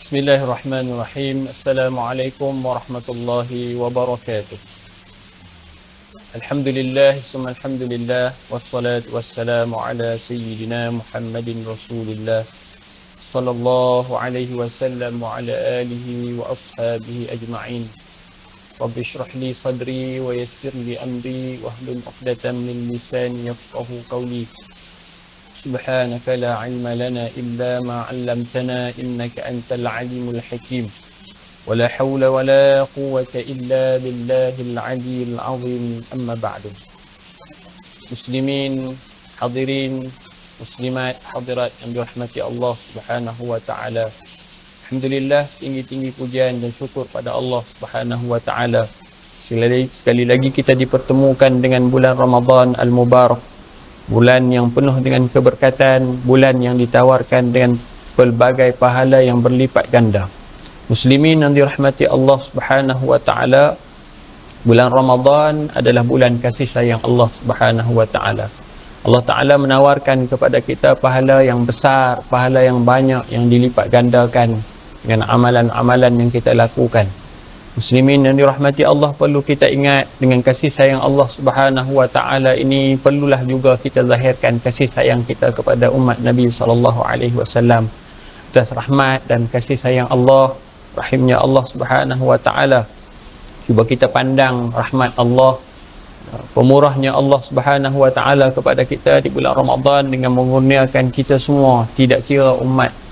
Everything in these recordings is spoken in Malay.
Bismillahirrahmanirrahim. Assalamualaikum warahmatullahi wabarakatuh. Alhamdulillah, summa alhamdulillah, wassalatu wassalamu ala sayyidina Muhammadin Rasulillah sallallahu alaihi wasallam wa ala alihi wa ashabihi ajma'in. Rabbi shrah li sadri wa yassir li amri wahlul 'uqdatam min lisani yafqahu qawli. Subhanaka la ilma lana illa ma 'allamtana innaka antal alimul hakim. Wala hawla wala quwwata illa billahil aliyyil azim. Amma ba'du. Muslimin, hadirin, muslimat, hadirat yang dirahmati Allah Subhanahu wa taala. Alhamdulillah, tinggi-tinggi pujian dan syukur pada Allah Subhanahu wa taala. Sekali lagi kita dipertemukan dengan bulan Ramadan al-Mubarak. Bulan yang penuh dengan keberkatan, bulan yang ditawarkan dengan pelbagai pahala yang berlipat ganda. Muslimin yang dirahmati Allah Subhanahu wa taala, bulan Ramadan adalah bulan kasih sayang Allah Subhanahu wa taala. Allah Taala menawarkan kepada kita pahala yang besar, pahala yang banyak yang dilipat gandakan dengan amalan-amalan yang kita lakukan. Muslimin yang dirahmati Allah, perlu kita ingat dengan kasih sayang Allah Subhanahu wa taala ini, perlulah juga kita zahirkan kasih sayang kita kepada umat Nabi sallallahu alaihi wasallam atas rahmat dan kasih sayang Allah, rahimnya Allah Subhanahu wa taala. Cuba kita pandang rahmat Allah, pemurahnya Allah Subhanahu wa taala kepada kita di bulan Ramadan dengan mengurniakan kita semua, tidak kira umat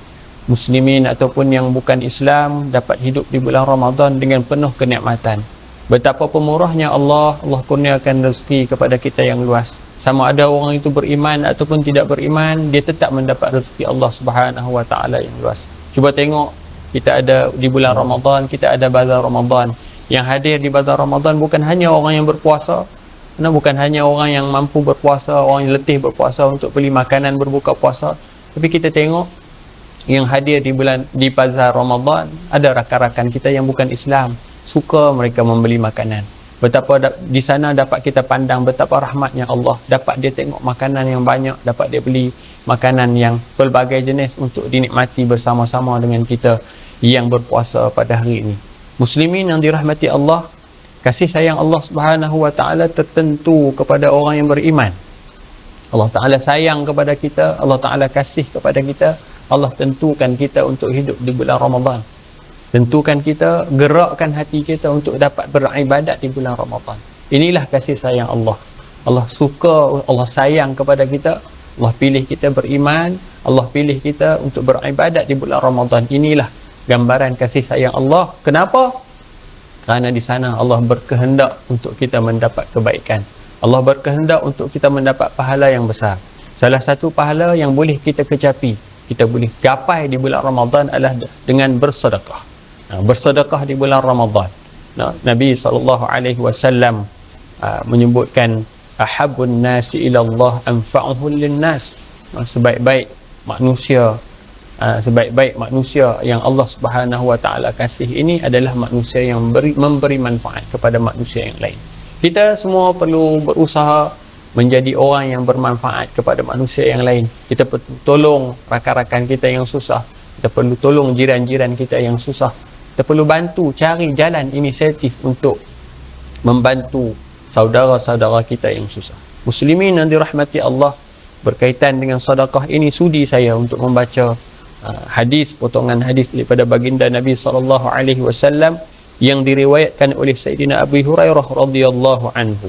Muslimin ataupun yang bukan Islam, dapat hidup di bulan Ramadan dengan penuh kenikmatan. Betapa pemurahnya Allah, Allah kurniakan rezeki kepada kita yang luas. Sama ada orang itu beriman ataupun tidak beriman, dia tetap mendapat rezeki Allah Subhanahu wa taala yang luas. Cuba tengok, kita ada di bulan Ramadan, kita ada bazar Ramadan. Yang hadir di bazar Ramadan bukan hanya orang yang berpuasa, bukan hanya orang yang mampu berpuasa, orang yang letih berpuasa untuk beli makanan berbuka puasa, tapi kita tengok yang hadir di bazar Ramadan ada rakan-rakan kita yang bukan Islam, suka mereka membeli makanan. Betapa di sana dapat kita pandang betapa rahmatnya Allah, dapat dia tengok makanan yang banyak, dapat dia beli makanan yang pelbagai jenis untuk dinikmati bersama-sama dengan kita yang berpuasa pada hari ini. Muslimin yang dirahmati Allah, kasih sayang Allah Subhanahu wa taala tertentu kepada orang yang beriman. Allah Taala sayang kepada kita, Allah Taala kasih kepada kita, Allah tentukan kita untuk hidup di bulan Ramadan. Tentukan kita, gerakkan hati kita untuk dapat beribadat di bulan Ramadan. Inilah kasih sayang Allah. Allah suka, Allah sayang kepada kita, Allah pilih kita beriman, Allah pilih kita untuk beribadat di bulan Ramadan. Inilah gambaran kasih sayang Allah. Kenapa? Kerana di sana Allah berkehendak untuk kita mendapat kebaikan. Allah berkehendak untuk kita mendapat pahala yang besar. Salah satu pahala yang boleh kita kecapi, kita boleh gapai di bulan Ramadan adalah dengan bersedekah. Bersedekah di bulan Ramadan. Nabi SAW menyebutkan ahabbun nasi ila Allah anfa'uhum linnas. Sebaik-baik manusia yang Allah Subhanahu wa taala kasih ini adalah manusia yang memberi manfaat kepada manusia yang lain. Kita semua perlu berusaha menjadi orang yang bermanfaat kepada manusia yang lain. Kita perlu tolong rakan-rakan kita yang susah. Kita perlu tolong jiran-jiran kita yang susah. Kita perlu bantu, cari jalan inisiatif untuk membantu saudara-saudara kita yang susah. Muslimin yang dirahmati Allah, berkaitan dengan sedekah ini, sudi saya untuk membaca potongan hadis daripada baginda Nabi sallallahu alaihi wasallam yang diriwayatkan oleh Sayyidina Abu Hurairah radhiyallahu anhu.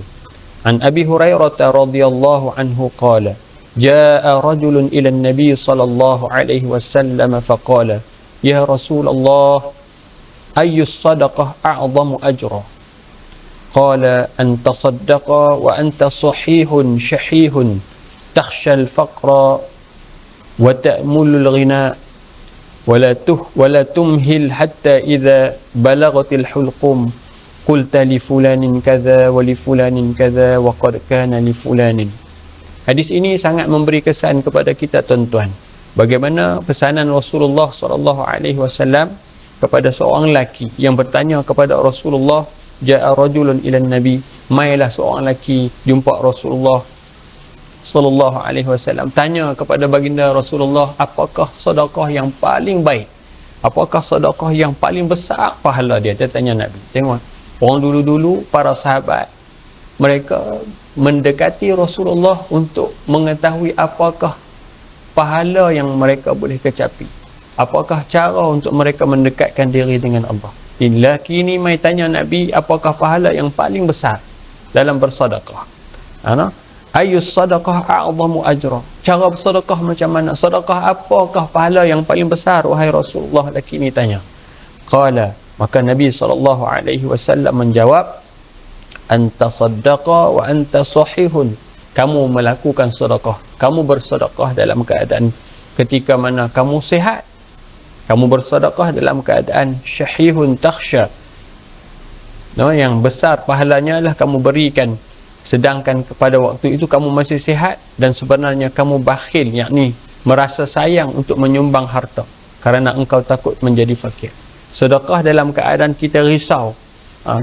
An Abi Hurairah radhiyallahu anhu qala, jaa rajulun ila an-nabi sallallahu alaihi wasallam faqala, ya Rasulullah, ayyu sadaqah a'zamu ajra? Qala, an tasaddaqa wa anta sahihun shahihun takhsha al-faqra wa ta'mulu al-ghina ولا تمهل حتى إذا بلغت الحلقوم قلت لفلان كذا ولفلان كذا وقد كان لفلان. Hadis ini sangat memberi kesan kepada kita, tuan-tuan. Bagaimana pesanan Rasulullah SAW kepada seorang lelaki yang bertanya kepada Rasulullah, ja'a rajulun ila nabi, mailah seorang lelaki jumpa Rasulullah SAW, tanya kepada baginda Rasulullah, apakah sedekah yang paling baik? Apakah sedekah yang paling besar pahala dia? Dia tanya Nabi. Tengok, orang dulu-dulu, para sahabat, mereka mendekati Rasulullah untuk mengetahui apakah pahala yang mereka boleh kecapi. Apakah cara untuk mereka mendekatkan diri dengan Allah. Lelaki ni mai tanya Nabi, apakah pahala yang paling besar dalam bersedekah? Ayus sadaqah a'zamu ajra. Cara bersedekah macam mana? Sedekah apakah pahala yang paling besar, wahai Rasulullah? Lelaki ni tanya. Qala, maka Nabi SAW menjawab, anta saddaqa wa anta sahihun. Kamu melakukan sedekah, kamu bersedekah dalam keadaan ketika mana kamu sihat. Kamu bersedekah dalam keadaan syahihun takhsha. Yang besar pahalanya adalah kamu berikan sedangkan pada waktu itu kamu masih sihat dan sebenarnya kamu bakhil, yakni merasa sayang untuk menyumbang harta kerana engkau takut menjadi fakir. Sedekah dalam keadaan kita risau,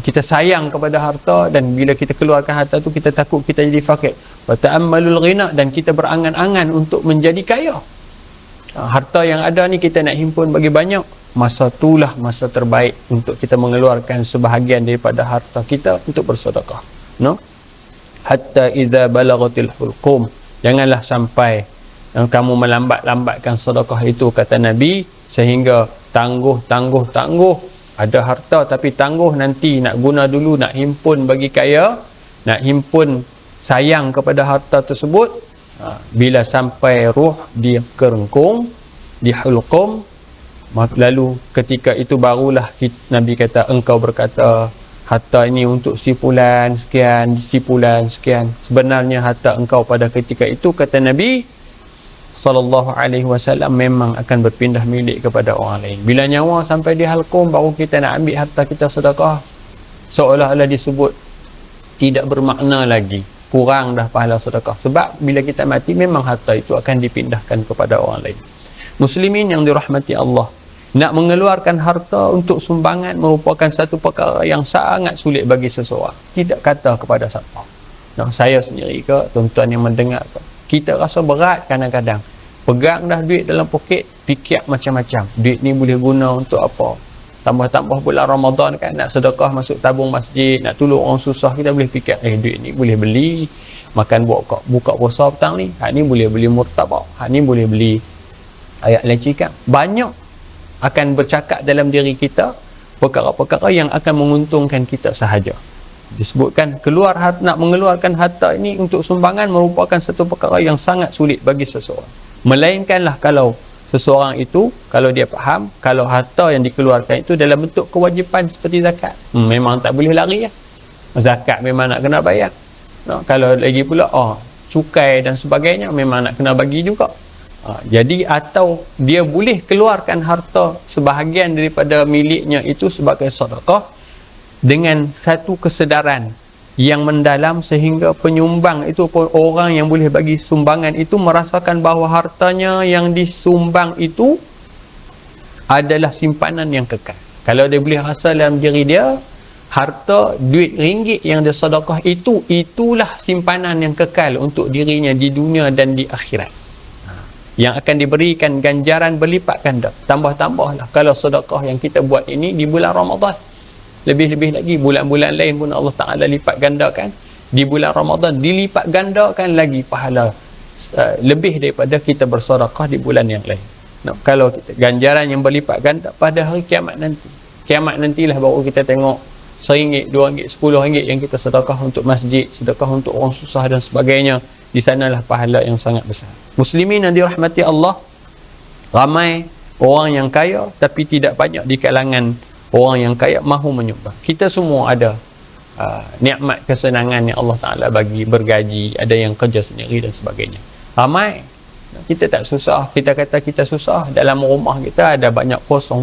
kita sayang kepada harta, dan bila kita keluarkan harta tu kita takut kita jadi fakir. Wa ta'ammalul ghina, dan kita berangan-angan untuk menjadi kaya. Harta yang ada ni kita nak himpun bagi banyak, masa itulah masa terbaik untuk kita mengeluarkan sebahagian daripada harta kita untuk bersedekah. Hatta idza balagatil hulqum, janganlah sampai kamu melambat-lambatkan sedekah itu, kata Nabi, sehingga tangguh ada harta tapi tangguh nanti nak guna dulu, nak himpun bagi kaya, nak himpun sayang kepada harta tersebut. Bila sampai ruh di kerengkung, di hulqum, lalu ketika itu barulah Nabi kata, engkau berkata harta ini untuk si fulan sekian, si fulan sekian. Sebenarnya harta engkau pada ketika itu, kata Nabi SAW, memang akan berpindah milik kepada orang lain. Bila nyawa sampai di halqum, baru kita nak ambil harta kita sedekah, seolah-olah disebut tidak bermakna lagi, kurang dah pahala sedekah. Sebab bila kita mati, memang harta itu akan dipindahkan kepada orang lain. Muslimin yang dirahmati Allah, nak mengeluarkan harta untuk sumbangan merupakan satu perkara yang sangat sulit bagi seseorang. Tidak kata kepada siapa. Saya sendiri ke, tuan-tuan yang mendengar ke, kita rasa berat kadang-kadang. Pegang dah duit dalam poket, fikir macam-macam. Duit ni boleh guna untuk apa? Tambah-tambah bulan Ramadan kan, nak sedekah masuk tabung masjid, nak tolong orang susah, kita boleh fikir, duit ni boleh beli makan buka puasa petang ni. Hak ni boleh beli murtabak. Hak ni boleh beli ayat lecikan. Banyak akan bercakap dalam diri kita perkara-perkara yang akan menguntungkan kita sahaja. Disebutkan nak mengeluarkan harta ini untuk sumbangan merupakan satu perkara yang sangat sulit bagi seseorang. Melainkanlah kalau seseorang itu, kalau dia faham, kalau harta yang dikeluarkan itu dalam bentuk kewajipan seperti zakat, memang tak boleh lari lah. Zakat memang nak kena bayar. Kalau lagi pula cukai dan sebagainya, memang nak kena bagi juga. Jadi atau dia boleh keluarkan harta sebahagian daripada miliknya itu sebagai sedekah dengan satu kesedaran yang mendalam, sehingga penyumbang itu pun, orang yang boleh bagi sumbangan itu, merasakan bahawa hartanya yang disumbang itu adalah simpanan yang kekal. Kalau dia boleh rasa dalam diri dia, harta duit ringgit yang dia sedekah itulah simpanan yang kekal untuk dirinya di dunia dan di akhirat, yang akan diberikan ganjaran berlipat ganda. Tambah-tambahlah kalau sedekah yang kita buat ini di bulan Ramadan, lebih-lebih lagi bulan-bulan lain pun Allah Ta'ala lipat gandakan. Di bulan Ramadan dilipat gandakan lagi pahala lebih daripada kita bersedekah di bulan yang lain. Kalau kita, ganjaran yang berlipat ganda pada hari kiamat nanti. Kiamat nantilah baru kita tengok RM1, RM2, RM10 yang kita sedekah untuk masjid, sedekah untuk orang susah dan sebagainya. Di sanalah pahala yang sangat besar. Muslimin yang dirahmati Allah, ramai orang yang kaya tapi tidak banyak di kalangan orang yang kaya mahu menyumbang. Kita semua ada nikmat kesenangan yang Allah Ta'ala bagi, bergaji, ada yang kerja sendiri dan sebagainya. Ramai kita tak susah. Kita kata kita susah, dalam rumah kita ada banyak kosong.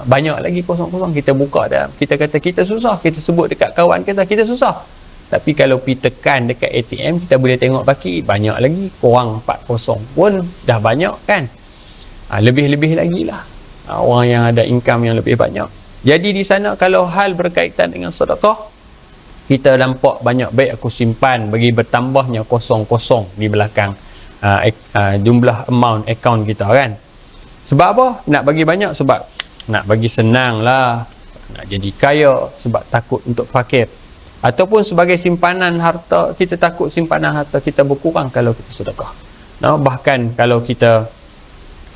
Banyak lagi kosong. Kita buka dalam, kita kata kita susah, kita sebut dekat kawan kita susah. Tapi kalau pergi tekan dekat ATM, kita boleh tengok baki banyak lagi, kurang 40 pun dah banyak kan. Lebih-lebih lagi lah orang yang ada income yang lebih banyak. Jadi di sana kalau hal berkaitan dengan sedekah, kita nampak banyak baik aku simpan bagi bertambahnya kosong di belakang jumlah amount account kita kan. Sebab apa? Nak bagi banyak sebab nak bagi senang lah, nak jadi kaya, sebab takut untuk fakir, ataupun sebagai simpanan harta, kita takut simpanan harta kita berkurang kalau kita sedekah. Bahkan kalau kita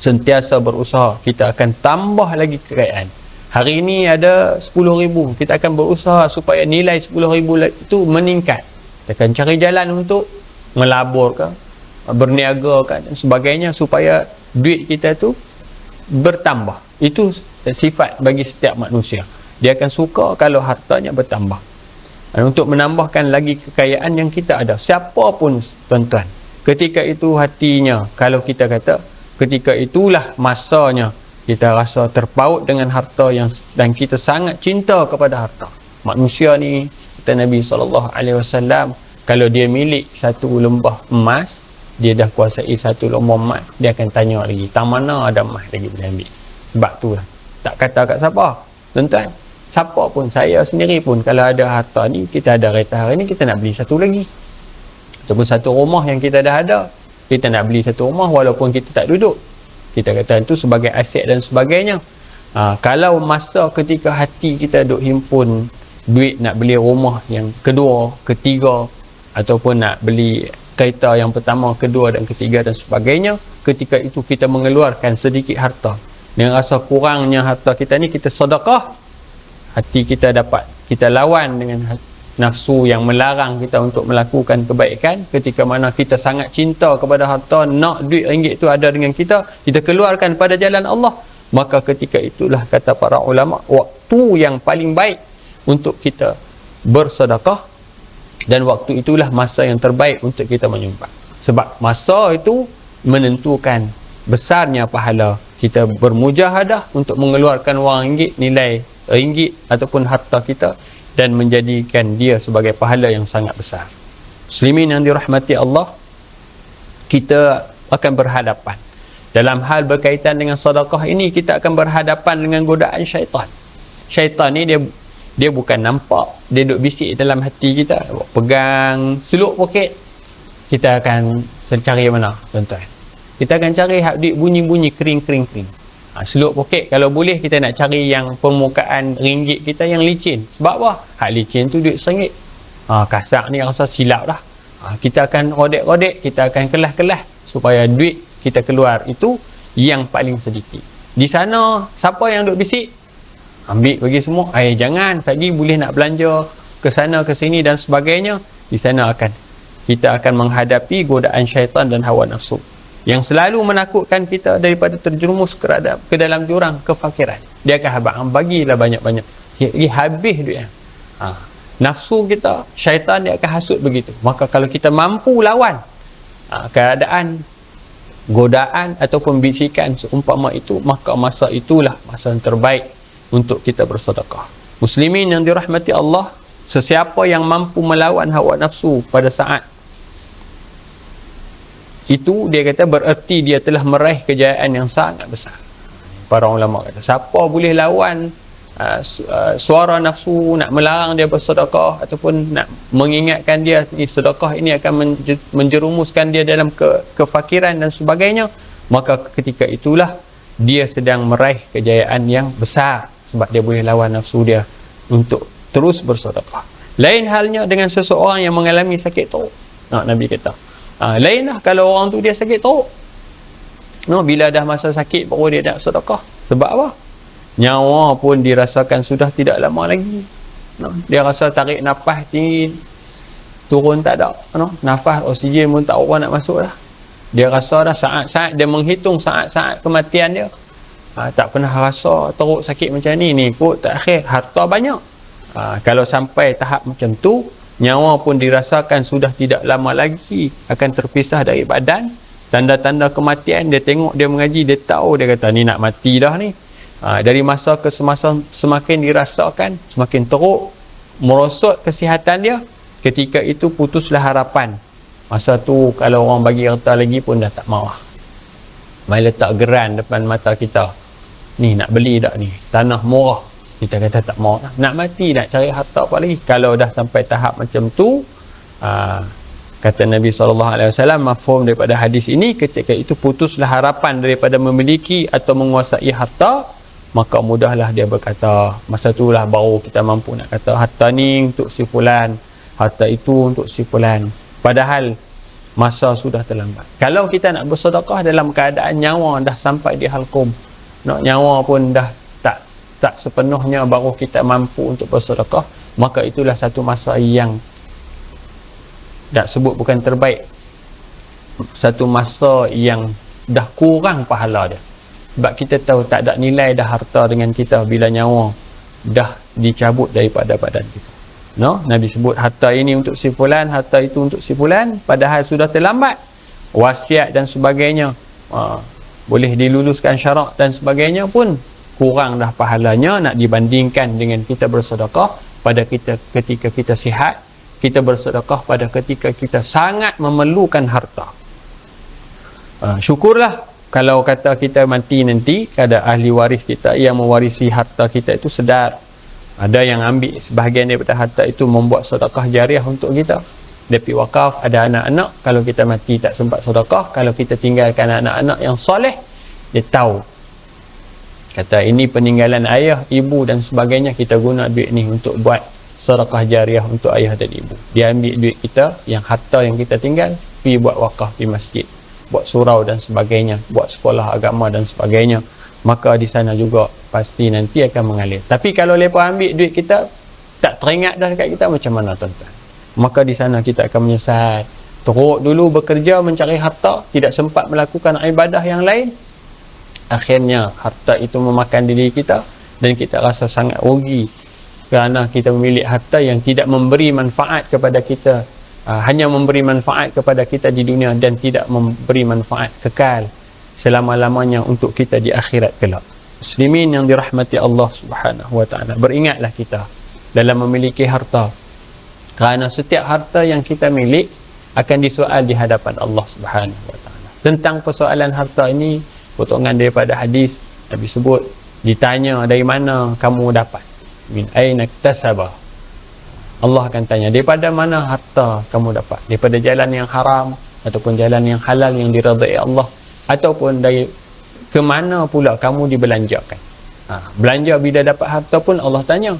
sentiasa berusaha, kita akan tambah lagi kekayaan. Hari ini ada 10,000, kita akan berusaha supaya nilai 10,000 itu meningkat. Kita akan cari jalan untuk melabur ke, berniaga ke dan sebagainya, supaya duit kita tu bertambah. Itu sifat bagi setiap manusia. Dia akan suka kalau hartanya bertambah. Dan untuk menambahkan lagi kekayaan yang kita ada, siapa pun tuan-tuan, ketika itu hatinya, kalau kita kata ketika itulah masanya kita rasa terpaut dengan harta dan kita sangat cinta kepada harta. Manusia ni, kata Nabi SAW, kalau dia milik satu lembah emas, dia dah kuasai satu lembah emas, dia akan tanya lagi, tang mana ada emas lagi boleh ambil. Sebab tu lah, tak kata kat siapa, tuan-tuan, siapa pun, saya sendiri pun, kalau ada harta ni, kita ada kereta hari ni, kita nak beli satu lagi, ataupun satu rumah yang kita dah ada, kita nak beli satu rumah walaupun kita tak duduk, kita kata itu sebagai aset dan sebagainya. Kalau masa ketika hati kita duk himpun duit nak beli rumah yang kedua, ketiga, ataupun nak beli kereta yang pertama, kedua dan ketiga dan sebagainya, ketika itu kita mengeluarkan sedikit harta, dengan rasa kurangnya harta kita ni, kita sedekah, hati kita dapat, kita lawan dengan nafsu yang melarang kita untuk melakukan kebaikan. Ketika mana kita sangat cinta kepada harta, nak duit ringgit tu ada dengan kita, kita keluarkan pada jalan Allah, maka ketika itulah, kata para ulama, waktu yang paling baik untuk kita bersedekah, dan waktu itulah masa yang terbaik untuk kita menyumbang. Sebab masa itu menentukan besarnya pahala kita bermujahadah untuk mengeluarkan wang ringgit, nilai ringgit ataupun harta kita, dan menjadikan dia sebagai pahala yang sangat besar. Muslimin yang dirahmati Allah, kita akan berhadapan dalam hal berkaitan dengan sedekah ini, kita akan berhadapan dengan godaan syaitan. Syaitan ni dia bukan nampak, dia duduk bisik dalam hati kita, pegang seluk poket. Kita akan cari mana, tuan-tuan? Kita akan cari duit bunyi-bunyi, kering. Seluk poket, kalau boleh kita nak cari yang permukaan ringgit kita yang licin. Sebab apa? Hak licin tu duit RM1. Kasar ni rasa silap dah. Kita akan rodek-rodek, kita akan kelas-kelas supaya duit kita keluar itu yang paling sedikit. Di sana, siapa yang duk bisik? Ambil bagi semua. Jangan, lagi boleh nak belanja ke sana ke sini dan sebagainya. Di sana kita akan menghadapi godaan syaitan dan hawa nafsu yang selalu menakutkan kita daripada terjerumus ke dalam jurang kefakiran. Dia akan abang bagilah banyak-banyak, habis duit. Nafsu kita, syaitan dia akan hasut begitu. Maka kalau kita mampu lawan keadaan godaan ataupun bisikan seumpama itu, maka masa itulah masa yang terbaik untuk kita bersedekah. Muslimin yang dirahmati Allah, sesiapa yang mampu melawan hawa nafsu pada saat itu, dia kata bererti dia telah meraih kejayaan yang sangat besar. Para ulama kata, siapa boleh lawan suara nafsu nak melarang dia bersedekah ataupun nak mengingatkan dia sedekah ini akan menjerumuskan dia dalam kefakiran dan sebagainya, maka ketika itulah dia sedang meraih kejayaan yang besar, sebab dia boleh lawan nafsu dia untuk terus bersedekah. Lain halnya dengan seseorang yang mengalami sakit teruk. Nabi kata, lainlah kalau orang tu dia sakit teruk, bila dah masa sakit baru dia nak sedekah. Sebab apa? Nyawa pun dirasakan sudah tidak lama lagi. Dia rasa tarik nafas tinggi turun tak ada, nafas oksigen pun tak apa nak masuk dah. Dia rasa dah saat-saat, dia menghitung saat-saat kematian dia. Tak pernah rasa teruk sakit macam ni kot terakhir harta banyak. Kalau sampai tahap macam tu, nyawa pun dirasakan sudah tidak lama lagi akan terpisah dari badan. Tanda-tanda kematian, dia tengok, dia mengaji, dia tahu, dia kata ni nak mati dah ni. Dari masa ke semasa semakin dirasakan, semakin teruk, merosot kesihatan dia. Ketika itu putuslah harapan. Masa tu kalau orang bagi harta lagi pun dah tak mahu. Mai letak geran depan mata kita, ni nak beli tak ni, tanah murah, kita kata tak mahu. Nak mati nak cari harta apa lagi. Kalau dah sampai tahap macam tu, Kata Nabi SAW, mafhum daripada hadis ini, ketika itu putuslah harapan daripada memiliki atau menguasai harta, maka mudahlah dia berkata. Masa itulah baru kita mampu nak kata harta ni untuk si fulan, harta itu untuk si fulan. Padahal masa sudah terlambat. Kalau kita nak bersedekah dalam keadaan nyawa dah sampai di halkum, nak nyawa pun dah tak sepenuhnya, baru kita mampu untuk bersedekah, maka itulah satu masa yang tak sebut bukan terbaik, satu masa yang dah kurang pahala dia. Sebab kita tahu tak ada nilai dah harta dengan kita bila nyawa dah dicabut daripada badan kita. No, Nabi sebut harta ini untuk si fulan, harta itu untuk si fulan, padahal sudah terlambat. Wasiat dan sebagainya, boleh diluluskan syarak dan sebagainya pun kurang dah pahalanya nak dibandingkan dengan kita bersedekah pada ketika kita sihat, kita bersedekah pada ketika kita sangat memerlukan harta. Syukurlah kalau kata kita mati nanti, ada ahli waris kita yang mewarisi harta kita itu sedar. Ada yang ambil sebahagian daripada harta itu membuat sedekah jariah untuk kita. Depi wakaf, ada anak-anak, kalau kita mati tak sempat sedekah, kalau kita tinggalkan anak-anak yang soleh, dia tahu. Kata ini peninggalan ayah, ibu dan sebagainya, kita guna duit ni untuk buat sedekah jariah untuk ayah dan ibu. Dia ambil duit kita, yang harta yang kita tinggal, pergi buat wakaf di masjid, buat surau dan sebagainya, buat sekolah agama dan sebagainya. Maka di sana juga pasti nanti akan mengalir. Tapi kalau mereka ambil duit kita, tak teringat dah dekat kita, macam mana tuan-tuan? Maka di sana kita akan menyesal. Teruk dulu bekerja mencari harta, tidak sempat melakukan ibadah yang lain. Akhirnya harta itu memakan diri kita dan kita rasa sangat rugi kerana kita memiliki harta yang tidak memberi manfaat kepada kita, hanya memberi manfaat kepada kita di dunia dan tidak memberi manfaat kekal selama-lamanya untuk kita di akhirat kelak. Muslimin yang dirahmati Allah Subhanahu wa taala, beringatlah kita dalam memiliki harta, kerana setiap harta yang kita milik akan disoal di hadapan Allah Subhanahu wa taala. Tentang persoalan harta ini, potongan daripada hadis Nabi sebut, ditanya dari mana kamu dapat, min aina iktasaba. Allah akan tanya, daripada mana harta kamu dapat, daripada jalan yang haram ataupun jalan yang halal yang diridai Allah, ataupun dari ke mana pula kamu dibelanjakan. Belanja bila dapat harta pun Allah tanya,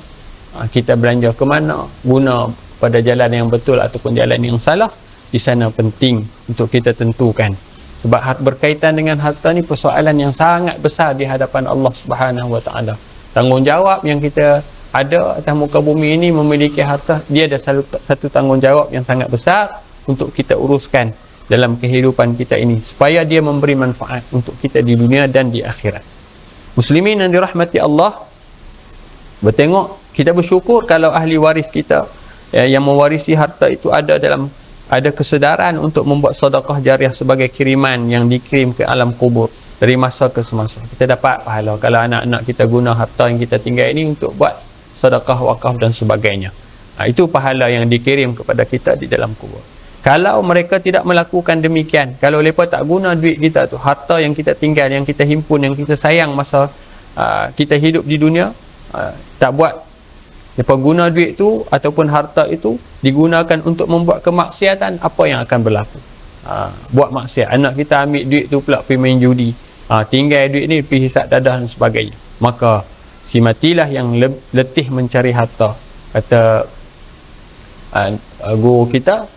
kita belanja ke mana, guna pada jalan yang betul ataupun jalan yang salah. Di sana penting untuk kita tentukan, sebab berkaitan dengan harta ni persoalan yang sangat besar di hadapan Allah Subhanahu wa taala. Tanggungjawab yang kita ada atas muka bumi ini, memiliki harta, dia ada satu tanggungjawab yang sangat besar untuk kita uruskan dalam kehidupan kita ini, supaya dia memberi manfaat untuk kita di dunia dan di akhirat. Muslimin yang dirahmati Allah, bertengok, kita bersyukur kalau ahli waris kita yang mewarisi harta itu ada kesedaran untuk membuat sedekah jariah sebagai kiriman yang dikirim ke alam kubur dari masa ke semasa. Kita dapat pahala kalau anak-anak kita guna harta yang kita tinggal ini untuk buat sedekah, wakaf dan sebagainya. Itu pahala yang dikirim kepada kita di dalam kubur. Kalau mereka tidak melakukan demikian, kalau mereka tak guna duit kita tu, harta yang kita tinggal, yang kita himpun, yang kita sayang masa kita hidup di dunia, tak buat, mereka guna duit tu ataupun harta itu digunakan untuk membuat kemaksiatan, apa yang akan berlaku? Buat maksiat, anak kita ambil duit tu pula pergi main judi, tinggal duit ni pergi hisap dadah dan sebagainya. Maka si matilah yang letih mencari harta. Kata guru kita,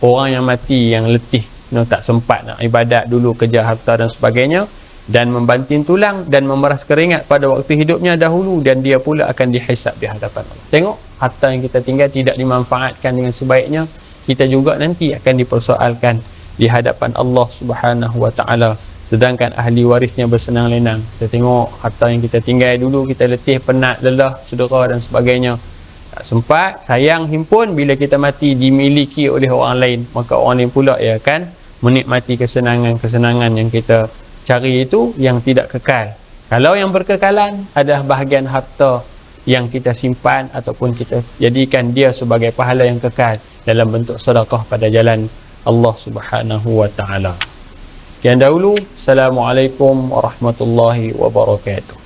orang yang mati yang letih, tak sempat nak ibadat dulu, kerja harta dan sebagainya, dan membanting tulang dan memeras keringat pada waktu hidupnya dahulu, dan dia pula akan dihisap di hadapan Allah. Tengok, harta yang kita tinggal tidak dimanfaatkan dengan sebaiknya, kita juga nanti akan dipersoalkan di hadapan Allah Subhanahu wa taala. Sedangkan ahli warisnya bersenang lenang. Kita tengok harta yang kita tinggal dulu, kita letih, penat, lelah, cedera dan sebagainya, tak sempat, sayang, himpun, bila kita mati dimiliki oleh orang lain, maka orang lain pula yang akan menikmati kesenangan-kesenangan yang kita cari itu yang tidak kekal. Kalau yang berkekalan adalah bahagian harta yang kita simpan ataupun kita jadikan dia sebagai pahala yang kekal dalam bentuk sedekah pada jalan Allah Subhanahu wa taala. Sekian dahulu. Assalamualaikum warahmatullahi wabarakatuh.